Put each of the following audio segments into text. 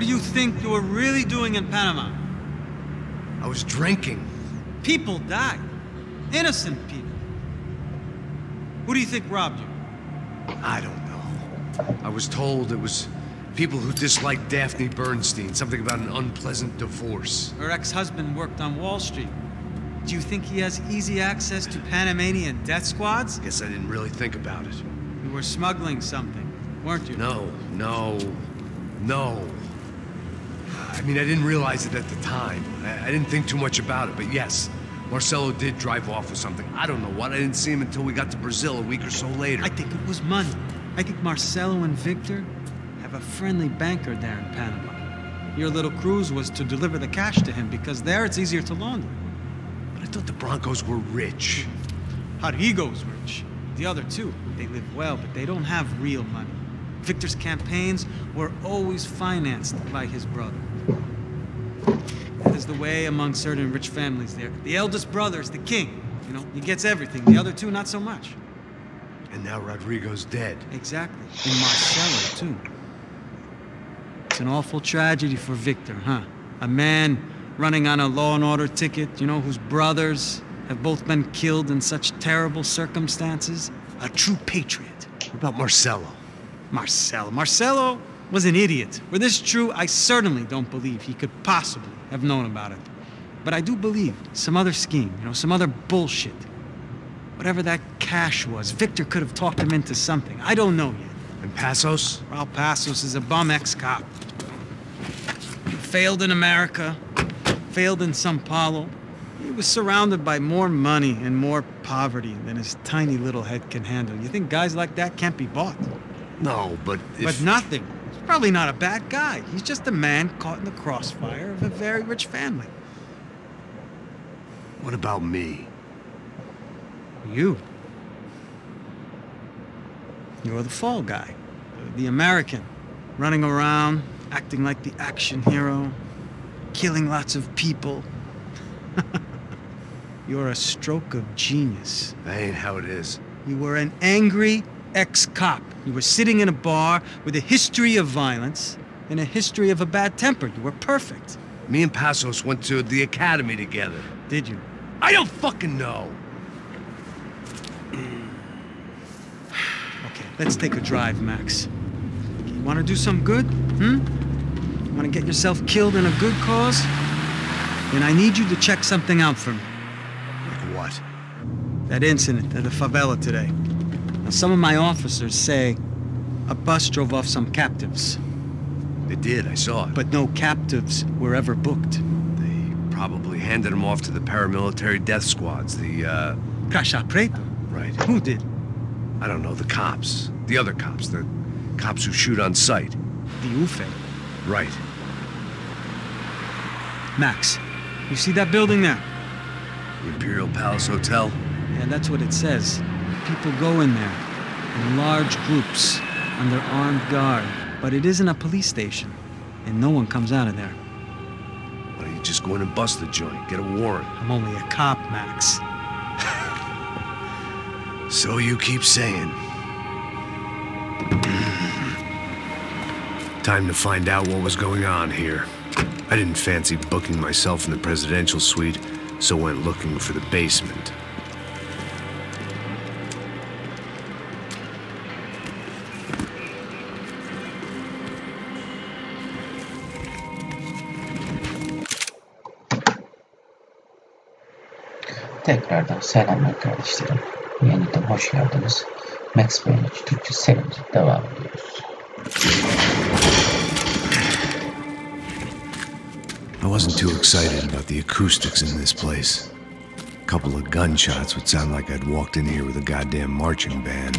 What do you think you were really doing in Panama? I was drinking. People died. Innocent people. Who do you think robbed you? I don't know. I was told it was people who disliked Daphne Bernstein, something about an unpleasant divorce. Her ex-husband worked on Wall Street. Do you think he has easy access to Panamanian death squads? Guess I didn't really think about it. You were smuggling something, weren't you? No. I mean, I didn't realize it at the time. I didn't think too much about it, but yes, Marcelo did drive off with something. I don't know what. I didn't see him until we got to Brazil a week or so later. I think it was money. I think Marcelo and Victor have a friendly banker there in Panama. Your little cruise was to deliver the cash to him because there it's easier to launder. But I thought the Broncos were rich. Rodrigo's rich. The other two, they live well, but they don't have real money. Victor's campaigns were always financed by his brother. That is the way among certain rich families there. The eldest brother is the king. You know, he gets everything. The other two, not so much. And now Rodrigo's dead. Exactly. And Marcelo, too. It's an awful tragedy for Victor, huh? A man running on a law and order ticket, you know, whose brothers have both been killed in such terrible circumstances. A true patriot. What about Marcelo? Marcelo was an idiot. Were this true, I certainly don't believe he could possibly have known about it. But I do believe some other scheme, you know, some other bullshit. Whatever that cash was, Victor could have talked him into something. I don't know yet. And Passos? Raul Passos is a bum ex-cop. Failed in America, failed in Sao Paulo. He was surrounded by more money and more poverty than his tiny little head can handle. You think guys like that can't be bought? No, but if... But nothing. He's probably not a bad guy. He's just a man caught in the crossfire of a very rich family. What about me? You. You're the fall guy. The American. Running around, acting like the action hero. Killing lots of people. You're a stroke of genius. That ain't how it is. You were an angry ex-cop. You were sitting in a bar with a history of violence and a history of a bad temper. You were perfect. Me and Passos went to the academy together. Did you? I don't fucking know. Okay, let's take a drive, Max. You want to do some good? Want to get yourself killed in a good cause? Then I need you to check something out for me. Like what? That incident at the favela today. Now, some of my officers say a bus drove off some captives. They did, I saw it. But no captives were ever booked. They probably handed them off to the paramilitary death squads, the, Caixa Preta? Right. Who did? I don't know, the cops. The other cops, the cops who shoot on sight. The UFE. Right. Max, you see that building there? The Imperial Palace Hotel? Yeah, that's what it says. People go in there, in large groups, under armed guard. But it isn't a police station, and no one comes out of there. Why don't you just go in and bust the joint, get a warrant? I'm only a cop, Max. So you keep saying. Time to find out what was going on here. I didn't fancy booking myself in the presidential suite, so went looking for the basement. Tekrardan selamlar kardeşlerim. Yeniden hoş geldiniz. Max Payne Türkçe serimize devam ediyoruz. I wasn't too excited about the acoustics in this place. A couple of gunshots would sound like I'd walked in here with a goddamn marching band.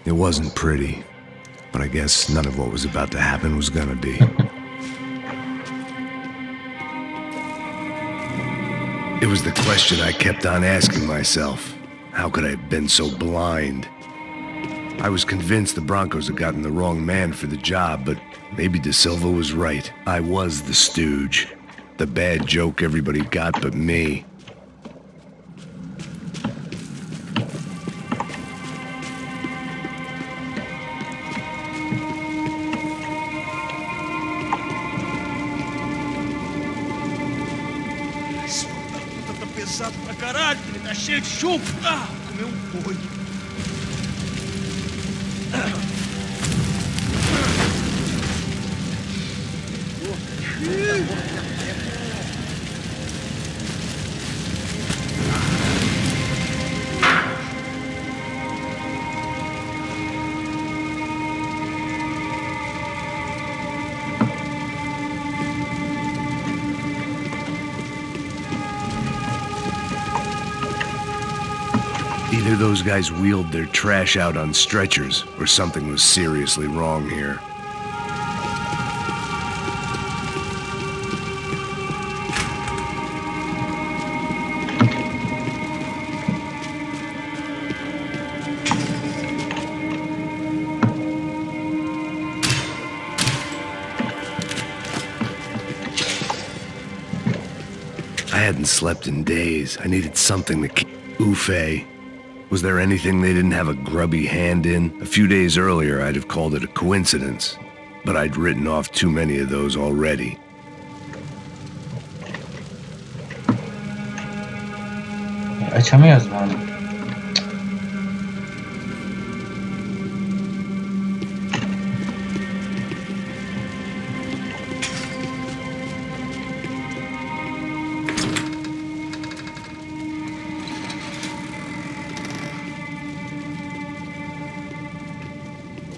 It wasn't pretty, but I guess none of what was about to happen was gonna be. It was the question I kept on asking myself. How could I have been so blind? I was convinced the Broncos had gotten the wrong man for the job, but maybe De Silva was right. I was the stooge. The bad joke everybody got but me. caralho, ele tá cheio de chumbo. Ah, comeu um boi. Either those guys wheeled their trash out on stretchers, or something was seriously wrong here. I hadn't slept in days. I needed something to keep... Ufé. Was there anything they didn't have a grubby hand in? A few days earlier, I'd have called it a coincidence, but I'd written off too many of those already. Açamıyoruz mu onu?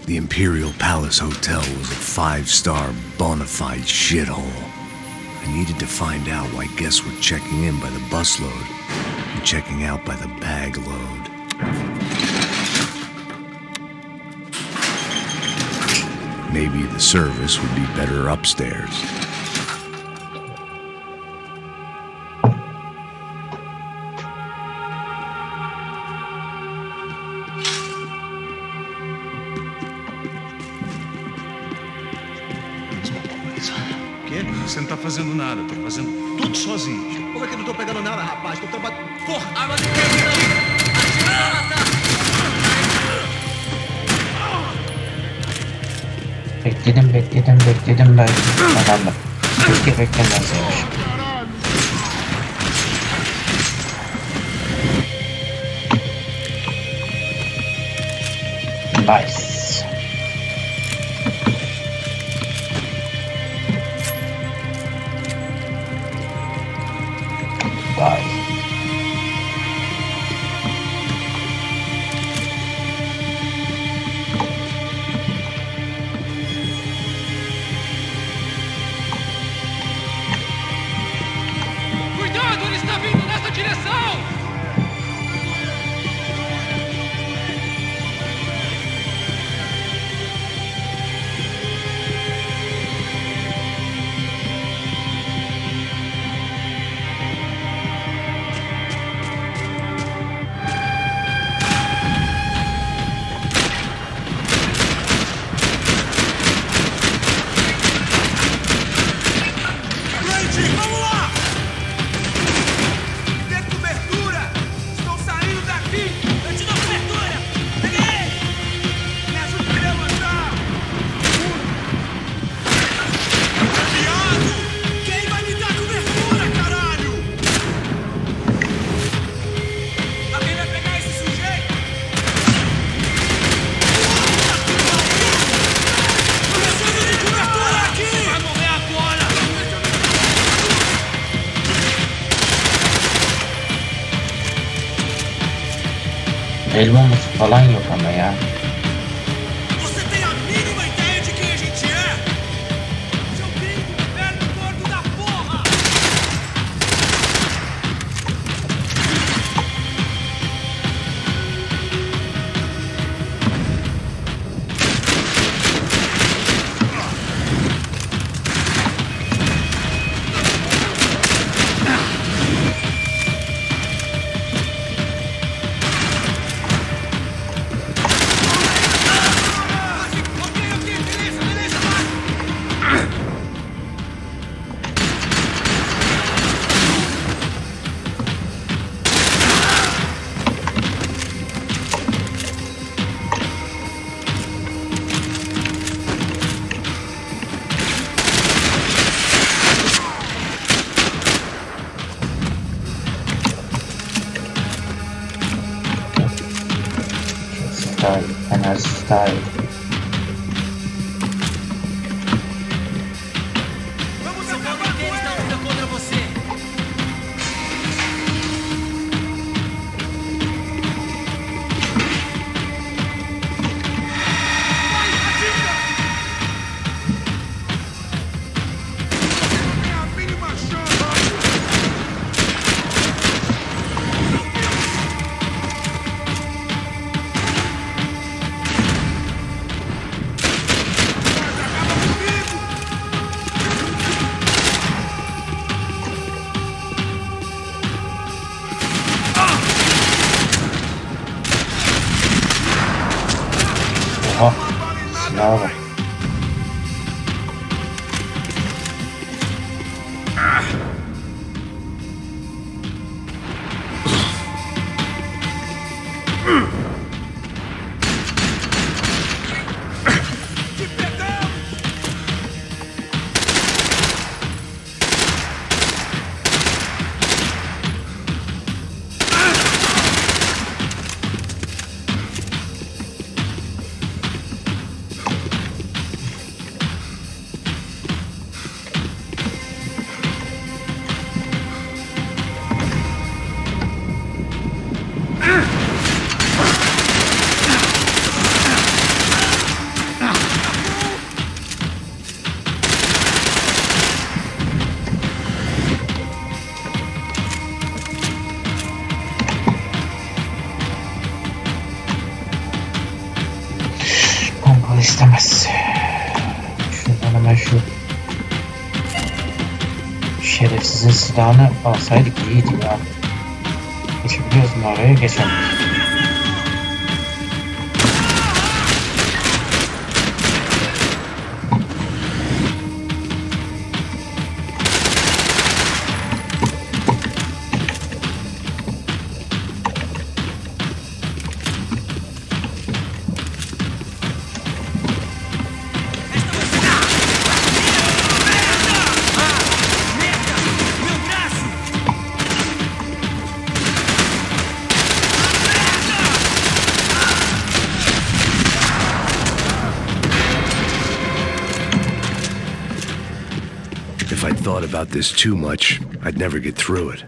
The Imperial Palace Hotel was a five-star, bona fide shithole. I needed to find out why guests were checking in by the busload and checking out by the bag load. Maybe the service would be better upstairs. Você não tá fazendo nada, tô fazendo tudo sozinho. Como é que eu não tô pegando nada, rapaz? Tô trabalhando. Porra, arma de quem? Atira pra matar! Bekledim belki. Adamlar. Keşke beklemezseymiş. Nice. Bye. Cuidado, ele está vindo nessa direção! El bombası falan yok ama ya. Você tem a mínima ideia de quem a gente é? Seu pingo, velho gordo da porra! daha iyi. Enerjisi daha iyi. Vamos acabar com eles na luta contra você. Oha. Silaha bak. İstemez. Şuradan hemen şu şerefsizin silahını alsaydık iyiydi ya. Geçebiliyoruz mu oraya? Geçelim. If I'd thought about this too much, I'd never get through it.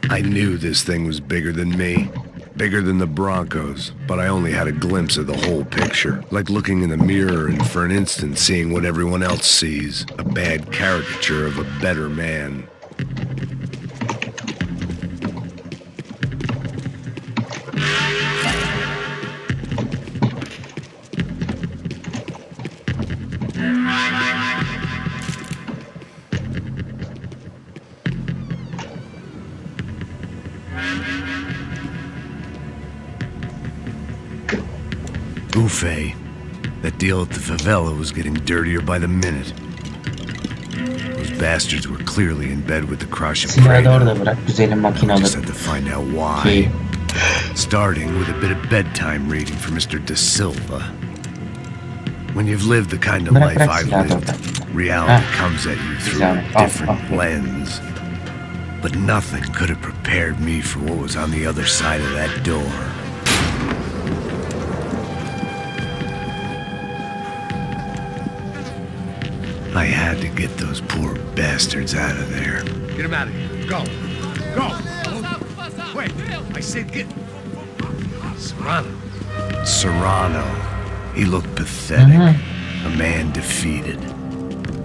I knew this thing was bigger than me. Bigger than the Broncos, but I only had a glimpse of the whole picture. Like looking in the mirror and for an instant seeing what everyone else sees. A bad caricature of a better man. Buffet. That deal at the favela was getting dirtier by the minute. Those bastards were clearly in bed with the crush of Silahı da orada bırak. Güzelim I makinalı. just had to find out why. Starting with a bit of bedtime reading for Mr. De Silva. When you've lived the kind of life I've lived, reality comes at you through a different lens. But nothing could have prepared me for what was on the other side of that door. I had to get those poor bastards out of there. Get him out of here. Go. Go. Wait. I said get... Serrano. Serrano. He looked pathetic. A man defeated.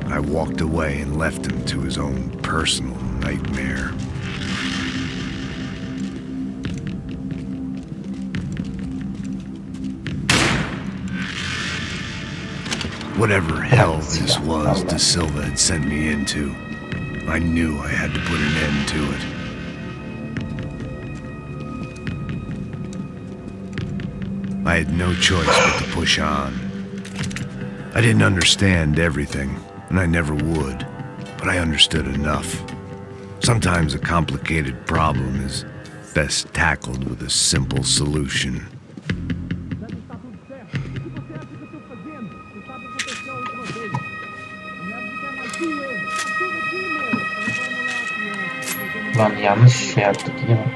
I walked away and left him to his own personal nightmare. Whatever hell this was De Silva had sent me into, I knew I had to put an end to it. I had no choice but to push on. I didn't understand everything, and I never would, but I understood enough. Sometimes a complicated problem is best tackled with a simple solution. Lan yanlış şey yaptık değil mi?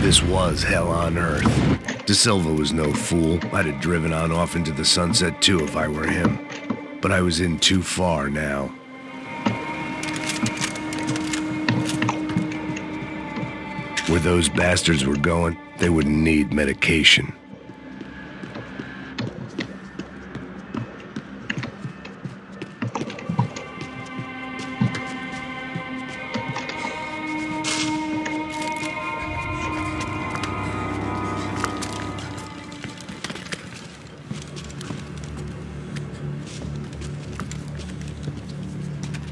This was hell on earth. De Silva was no fool. I'd have driven on off into the sunset too if I were him. But I was in too far now. Where those bastards were going, they would need medication.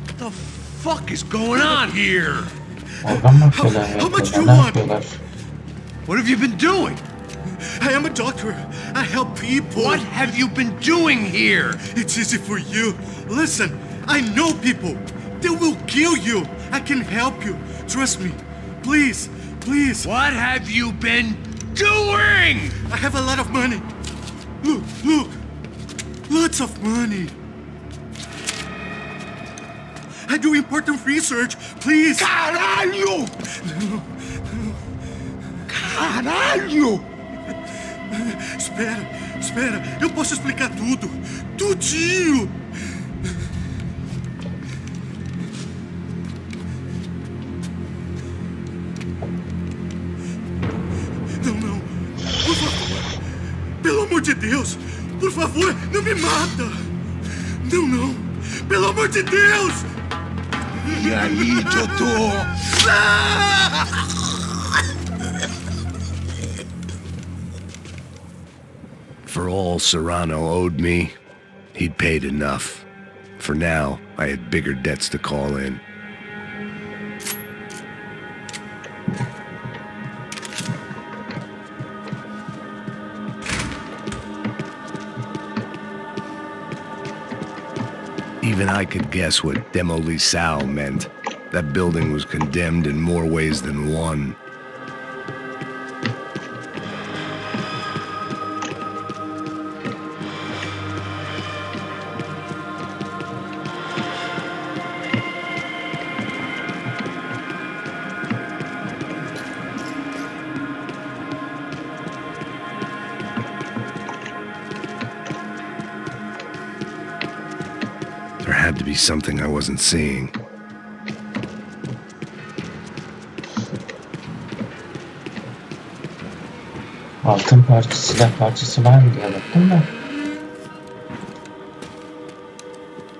What the fuck is going on here? Organ mı yapıyorlar? How much do you Ne want? yapıyorlar? What have you been doing? I am a doctor. I help people. What have you been doing here? It's easy for you. Listen, I know people. They will kill you. I can help you. Trust me. Please, please. What have you been doing? I have a lot of money. Look, look. Lots of money. I do important research. Please. Caralho! Caralho! Espera, espera. Eu posso explicar tudo. Tudinho. Não, não. Por favor. Pelo amor de Deus. Por favor, não me mata. Não, não. Pelo amor de Deus. E aí, doutor? For all Serrano owed me, he'd paid enough. For now, I had bigger debts to call in. Even I could guess what Demolisal meant. That building was condemned in more ways than one. There had to be something I wasn't seeing. Altın parçası, silah parçası var mı diye baktım da.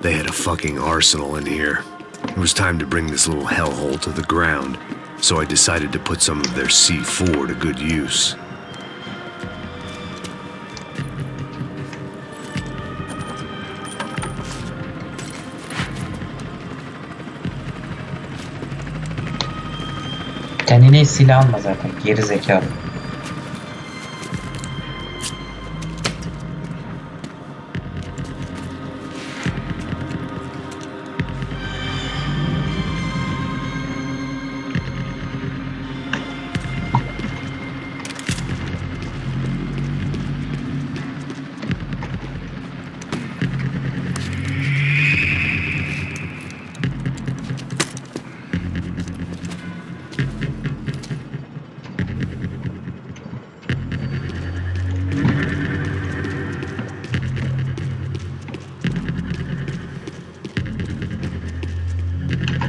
They had a fucking arsenal in here. It was time to bring this little hellhole to the ground, so I decided to put some of their C4 to good use. Kendine silah alma zaten, geri zekalı.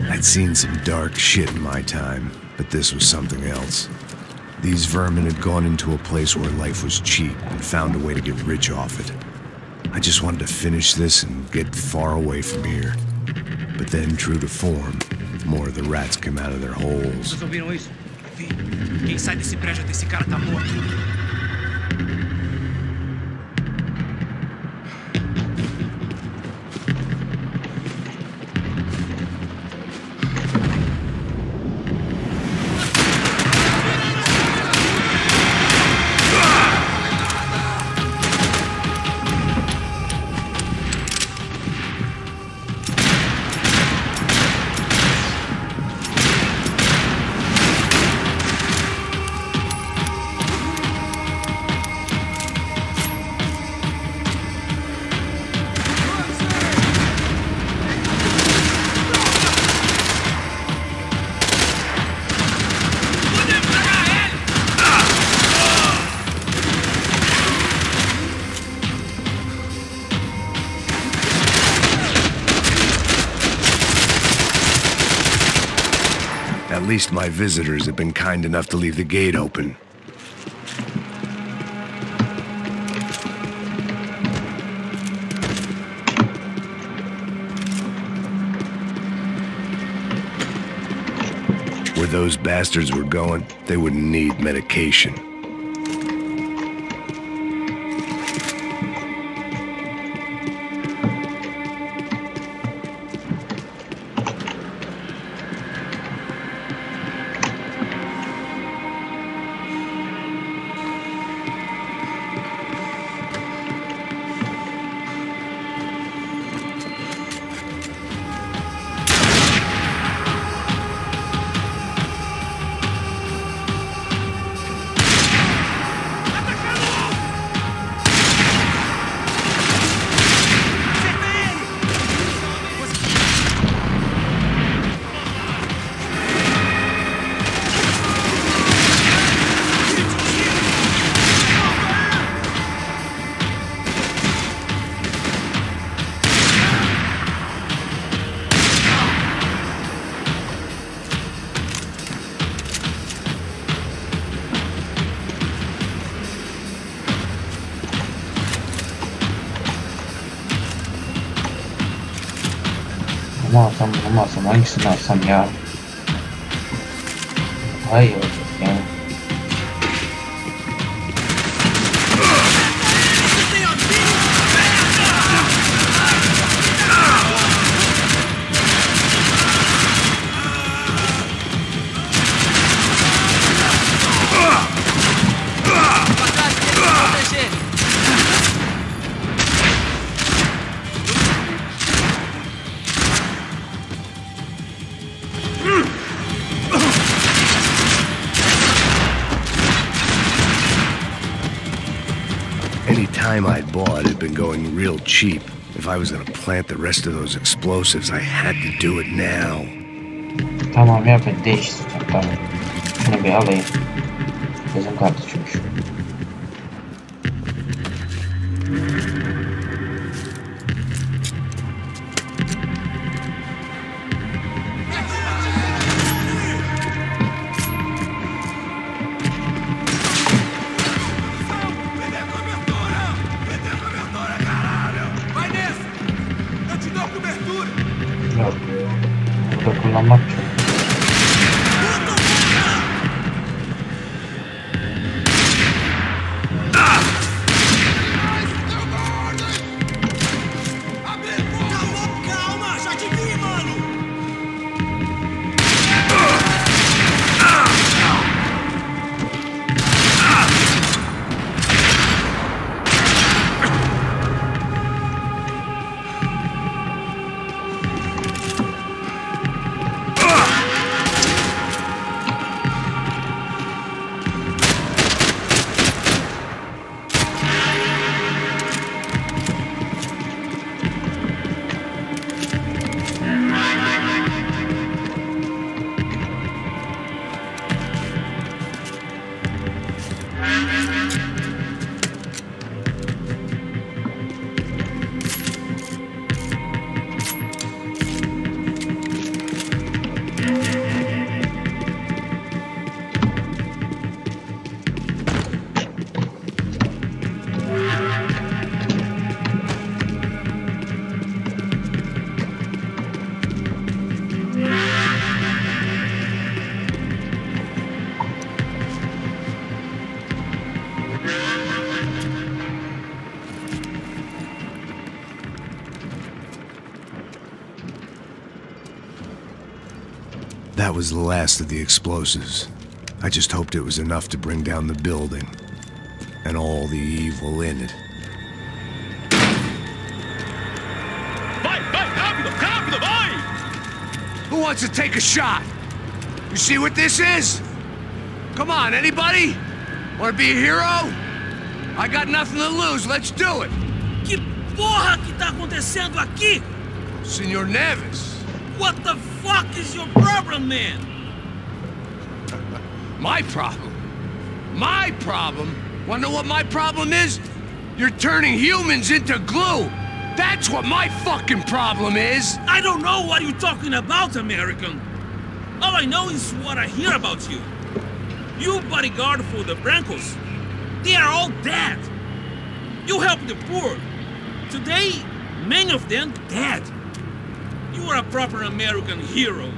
I'd seen some dark shit in my time, but this was something else. These vermin had gone into a place where life was cheap and found a way to get rich off it. I just wanted to finish this and get far away from here. But then, true to form, more of the rats came out of their holes. Vocês ouviram isso? Vi. Quem sai desse prédio até esse cara tá morto. At least my visitors have been kind enough to leave the gate open. Where those bastards were going, they wouldn't need medication. Bunu mu alsam, hangisini alsam ya? Hayır yani. Any time I'd bought had been going real cheap. If I was gonna plant the rest of those explosives, I had to do it now. Tamam ya, ben değiştireceğim, tamam. Şunu bir alayım. Gözüm kaldı çünkü. Yok. Burada kullanmak çok. That was the last of the explosives. I just hoped it was enough to bring down the building and all the evil in it. Vai, vai, rápido, rápido, vai! Who wants to take a shot? You see what this is? Come on, anybody? Want to be a hero? I got nothing to lose, let's do it! Que porra que tá acontecendo aqui? Senor Neves. What the fuck is your problem, man? My problem? My problem? Wanna know what my problem is? You're turning humans into glue! That's what my fucking problem is! I don't know what you're talking about, American. All I know is what I hear about you. You bodyguard for the Brancos. They are all dead. You help the poor. Today, many of them dead. You are a proper American hero.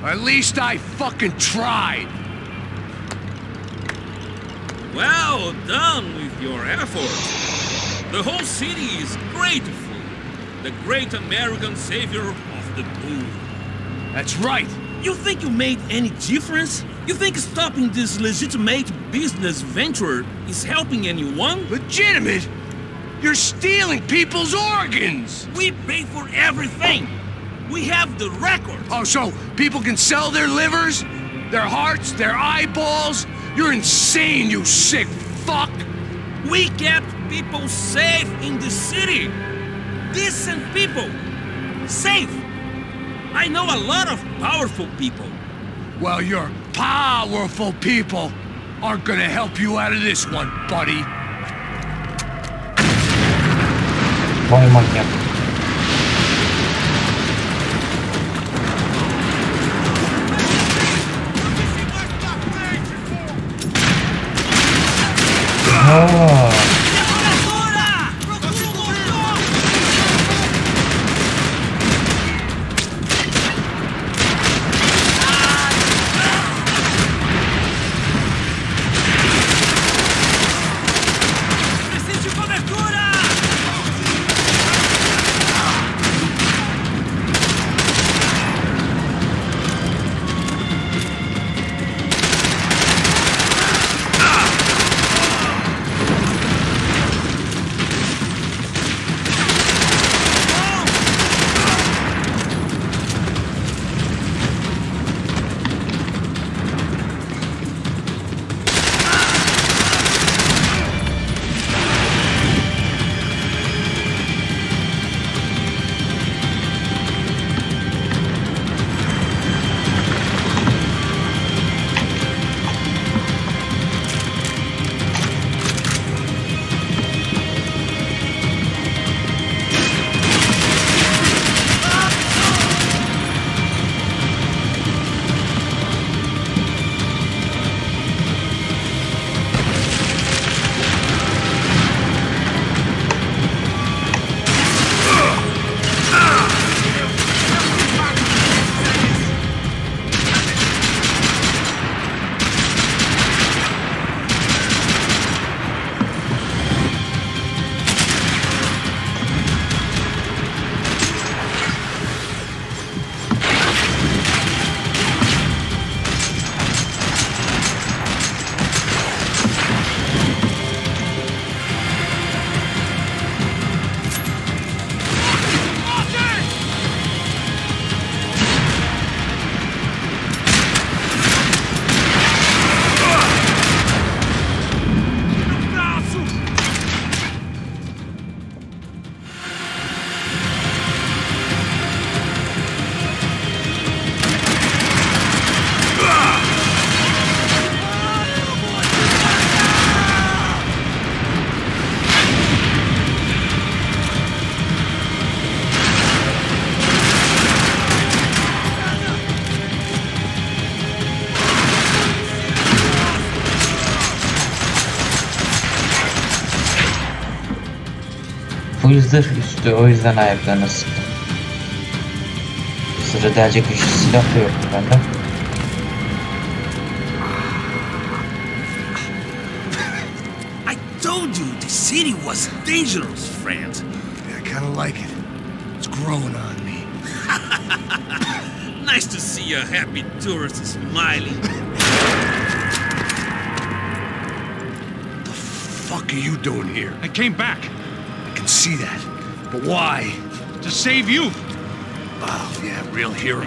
At least I fucking tried. Well done with your effort. The whole city is grateful. The great American savior of the poor. That's right. You think you made any difference? You think stopping this legitimate business venture is helping anyone? Legitimate? You're stealing people's organs! We pay for everything. We have the record. Oh, so people can sell their livers? Their hearts? Their eyeballs? You're insane, you sick fuck! We kept people safe in the city. Decent people. Safe. I know a lot of powerful people. Well, your powerful people aren't gonna help you out of this one, buddy. Vay manyak. zırh üstü, o yüzden ayaklarına sıktım. Sırrı delecek güçlü silah da yoktu bende. I told you the city was dangerous, friend. Yeah, I kinda like it. It's growing on me. Nice to see a happy tourist smiling. The fuck are you doing here? I came back I can see that. But why? to save you. Oh, yeah, real hero.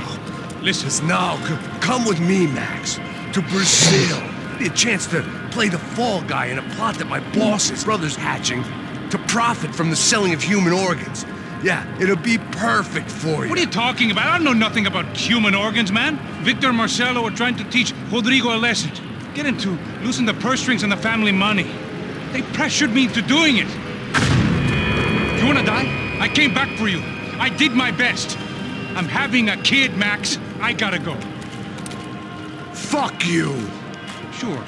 Listen, No, come with me, Max. To Brazil. Be a chance to play the fall guy in a plot that my boss's brother's hatching to profit from the selling of human organs. Yeah, it'll be perfect for you. what are you talking about? I don't know nothing about human organs, man. Victor and Marcelo were trying to teach Rodrigo a lesson. Get him to loosen the purse strings and the family money. They pressured me into doing it. You wanna die? I came back for you. I did my best. I'm having a kid, Max. I gotta go. Fuck you. Sure.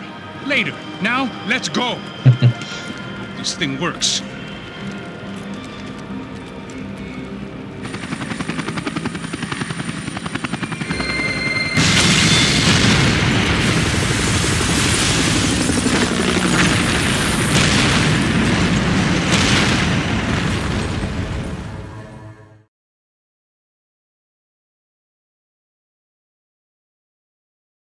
Later. Now, let's go. This thing works.